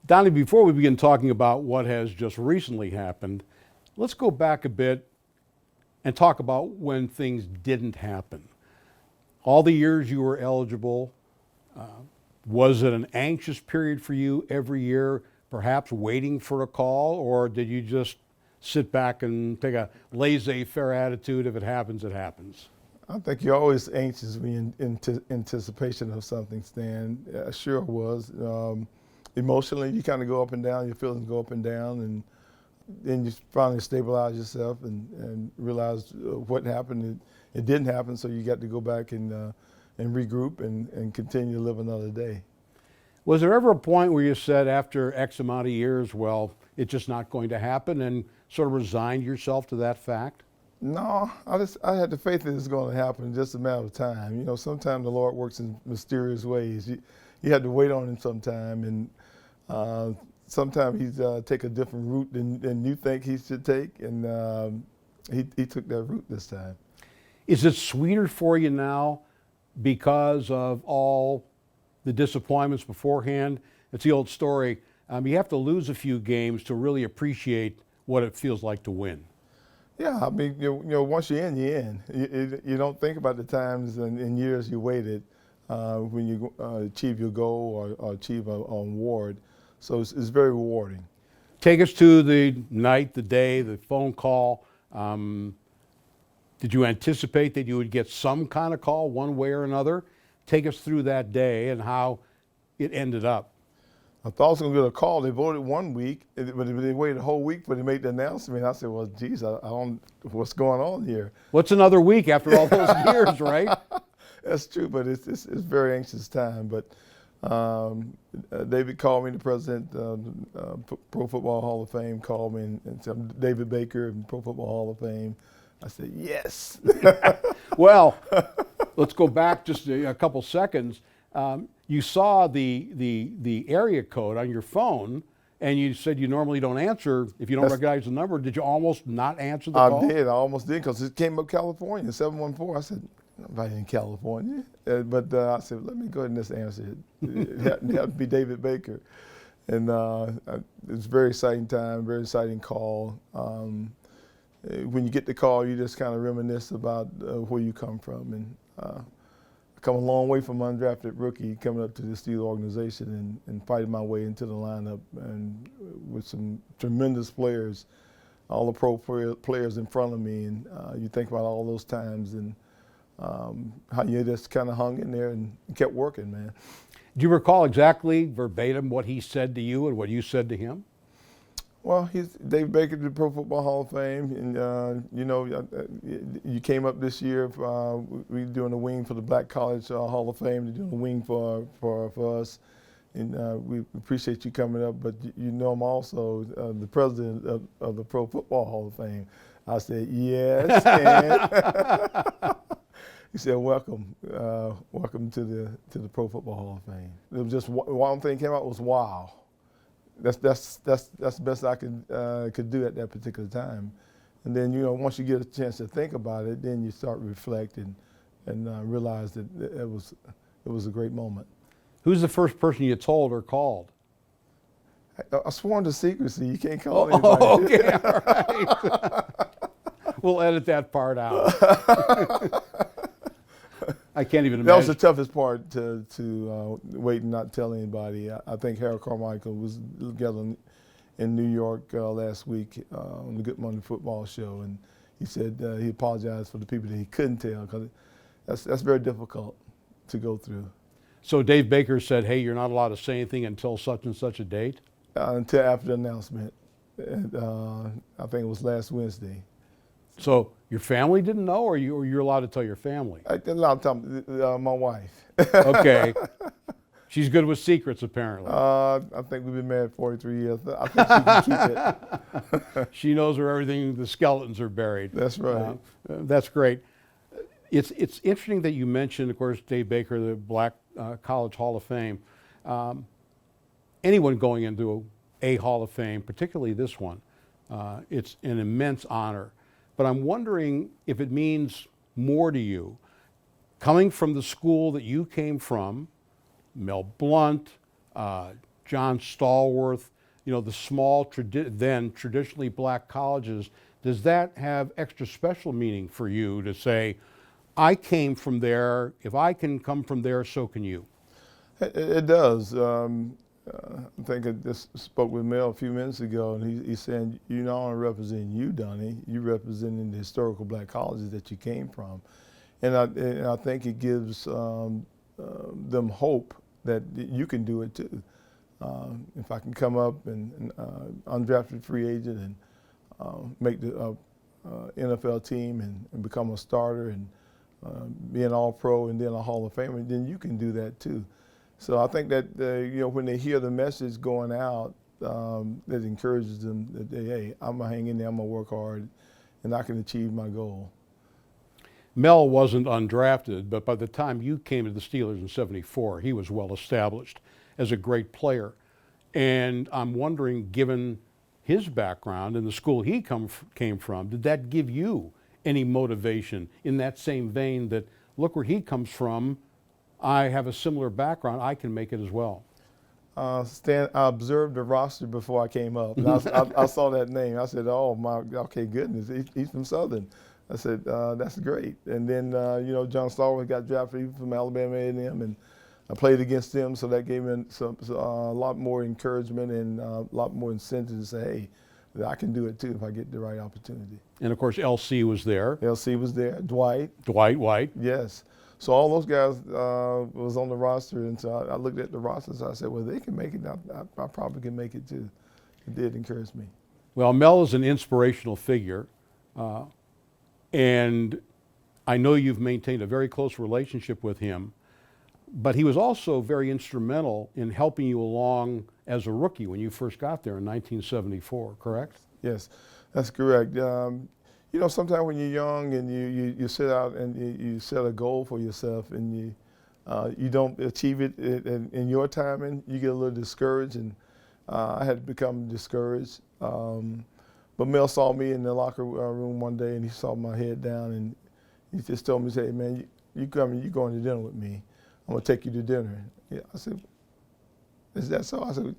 Donnie, before we begin talking about what has just recently happened, let's go back a bit and talk about when things didn't happen. All the years you were eligible, was it an anxious period for you every year, perhaps waiting for a call, or did you just sit back and take a laissez-faire attitude? If it happens, it happens. I think you're always anxious when you're in anticipation of something, Stan. Yeah, sure was. Emotionally, you kind of go up and down, your feelings go up and down, and then you finally stabilize yourself and realize what happened. It didn't happen, so you got to go back and regroup and continue to live another day. Was there ever a point where you said after X amount of years, well, it's just not going to happen, and sort of resigned yourself to that fact? No, I had the faith that it's going to happen, just a matter of time. You know, sometimes the Lord works in mysterious ways. You had to wait on him sometime, and sometimes he's take a different route than you think he should take, and he took that route this time. Is it sweeter for you now because of all the disappointments beforehand? It's the old story. You have to lose a few games to really appreciate what it feels like to win. Yeah, I mean, you know, once you're in, you're in. You don't think about the times and years you waited when you achieve your goal or achieve an award. So it's very rewarding. Take us to the night, the day, the phone call. Did you anticipate that you would get some kind of call one way or another? Take us through that day and how it ended up. I thought I was going to get a call. They voted 1 week, but they waited a whole week for they made the announcement. I said, well, geez, I don't, what's going on here? What's another week after all those years, right? That's true, but it's very anxious time. But David called me, the president of Pro Football Hall of Fame called me and said, I'm David Baker, Pro Football Hall of Fame. I said, yes. Well, let's go back just a couple seconds. You saw the area code on your phone, and you said you normally don't answer if you don't recognize the number. Did you almost not answer the call? I did. I almost did because it came up California, 714. I said, nobody in California. But I said, let me go ahead and just answer it. It had to be David Baker. And it's a very exciting time, very exciting call. When you get the call, you just kind of reminisce about where you come from. And come a long way from undrafted rookie coming up to the Steel organization and fighting my way into the lineup and with some tremendous players, all the pro players in front of me. And you think about all those times and how you just kind of hung in there and kept working, man. Do you recall exactly verbatim what he said to you and what you said to him? Well, he's Dave Baker, the Pro Football Hall of Fame, and you know, you came up this year. We're doing a wing for the Black College Hall of Fame. They're doing a wing for us, and we appreciate you coming up. But you know, I'm also the president of the Pro Football Hall of Fame. I said yes, and he said welcome, welcome to the Pro Football Hall of Fame. It was just one thing came out was wow. That's the best I could do at that particular time. And then, you know, once you get a chance to think about it, then you start reflecting and realize that it was a great moment. Who's the first person you told or called? I sworn to secrecy. You can't call anybody. Oh, okay, all right. We'll edit that part out. I can't even imagine. That was the toughest part to wait and not tell anybody. I think Harold Carmichael was together in New York last week on the Good Morning Football show, and he said he apologized for the people that he couldn't tell because that's very difficult to go through. So Dave Baker said, hey, you're not allowed to say anything until such and such a date? Until after the announcement. And, I think it was last Wednesday. So your family didn't know, or you're allowed to tell your family? A lot of times, my wife. Okay. She's good with secrets, apparently. I think we've been married 43 years. I think she can keep it. She knows where everything, the skeletons are buried. That's right. That's great. It's interesting that you mentioned, of course, Dave Baker, the Black College Hall of Fame. Anyone going into a Hall of Fame, particularly this one, it's an immense honor. But I'm wondering if it means more to you, coming from the school that you came from, Mel Blount, John Stallworth, the small, then traditionally black colleges, does that have extra special meaning for you to say, I came from there, if I can come from there, so can you? It does. I think I just spoke with Mel a few minutes ago, and he's saying, you're not only representing you, Donnie, you're representing the historical black colleges that you came from. And I think it gives them hope that you can do it too. If I can come up and undrafted free agent and make the NFL team and become a starter and be an All-Pro and then a Hall of Famer, then you can do that too. So I think that when they hear the message going out, that encourages them that hey, I'm gonna hang in there, I'm gonna work hard, and I can achieve my goal. Mel wasn't undrafted, but by the time you came to the Steelers in '74, he was well established as a great player. And I'm wondering, given his background and the school he came from, did that give you any motivation in that same vein that, look where he comes from, I have a similar background, I can make it as well? Stan, I observed the roster before I came up. And I saw that name. I said, oh, my, okay, goodness, he's from Southern. I said, that's great. And then, John Stallworth got drafted from Alabama A&M, and I played against them, so that gave me a lot more encouragement and a lot more incentive to say, hey, I can do it too if I get the right opportunity. And of course, LC was there. LC was there. Dwight White. Yes. So all those guys was on the roster, and so I looked at the roster, so I said, well, they can make it. I probably can make it too. It did encourage me. Well, Mel is an inspirational figure, and I know you've maintained a very close relationship with him, but he was also very instrumental in helping you along as a rookie when you first got there in 1974, correct? Yes, that's correct. Sometimes when you're young and you sit out and you set a goal for yourself and you don't achieve it in your timing, you get a little discouraged, and I had become discouraged. But Mel saw me in the locker room one day, and he saw my head down, and he just told me, "Hey man, you going to dinner with me? I'm gonna take you to dinner." Yeah, I said, "Is that so?" I said,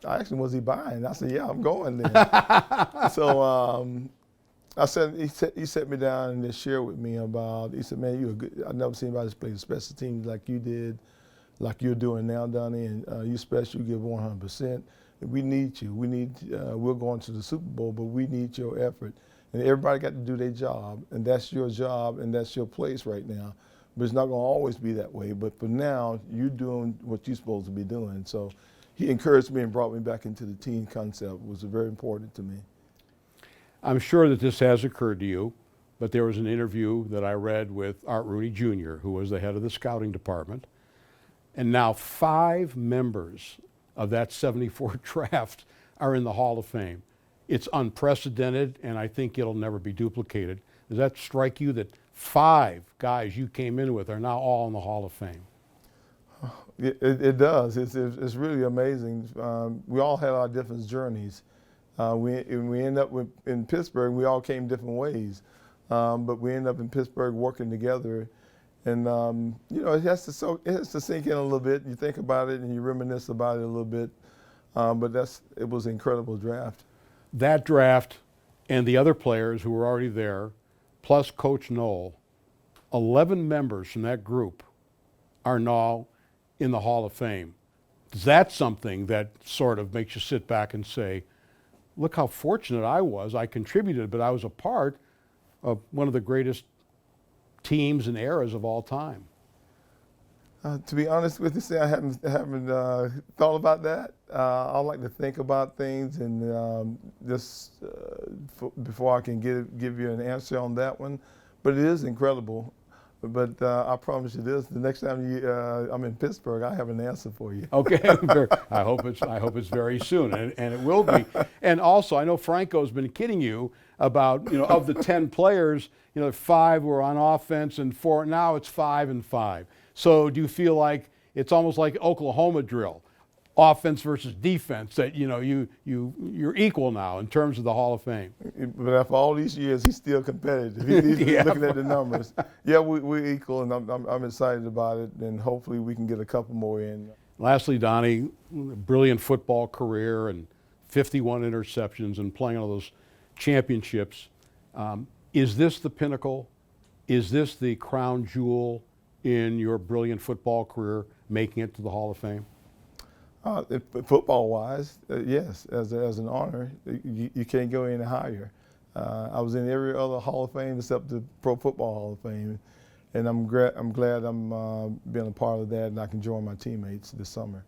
"I asked him, was he buying?" I said, "Yeah, I'm going then." So I said, he set me down and just shared with me about. He said, "Man, I've never seen anybody play the special teams like you did, like you're doing now, Donnie, and you special. You give 100%. We need you. We're going to the Super Bowl, but we need your effort. And everybody got to do their job, and that's your job, and that's your place right now. But it's not going to always be that way. But for now, you're doing what you're supposed to be doing." So he encouraged me and brought me back into the team concept. It was very important to me. I'm sure that this has occurred to you, but there was an interview that I read with Art Rooney Jr., who was the head of the scouting department, and now 5 members of that '74 draft are in the Hall of Fame. It's unprecedented, and I think it'll never be duplicated. Does that strike you that 5 guys you came in with are now all in the Hall of Fame? It does. It's really amazing. We all had our different journeys. We end up in Pittsburgh. We all came different ways, but we end up in Pittsburgh working together. And it has to sink in a little bit. You think about it and you reminisce about it a little bit. But it was an incredible draft. That draft and the other players who were already there, plus Coach Knoll, 11 members from that group are now in the Hall of Fame. That's something that sort of makes you sit back and say, look how fortunate I was. I contributed, but I was a part of one of the greatest teams and eras of all time. To be honest with you, I haven't thought about that. I like to think about things, and before I can give you an answer on that one. But it is incredible. But I promise you this: the next time I'm in Pittsburgh, I have an answer for you. Okay, I hope it's very soon, and it will be. And also, I know Franco's been kidding you about of the 10 players, 5 were on offense and 4. Now it's 5 and 5. So do you feel like it's almost like Oklahoma drill, offense versus defense, that you're equal now in terms of the Hall of Fame? But after all these years, he's still competitive. He's Yeah. looking at the numbers. Yeah, we're equal, and I'm excited about it, and hopefully we can get a couple more in. Lastly, Donnie, brilliant football career and 51 interceptions and playing all those championships. Is this the pinnacle? Is this the crown jewel in your brilliant football career, making it to the Hall of Fame? Football-wise, yes, as an honor, you can't go any higher. I was in every other Hall of Fame except the Pro Football Hall of Fame, and I'm glad I'm being a part of that, and I can join my teammates this summer.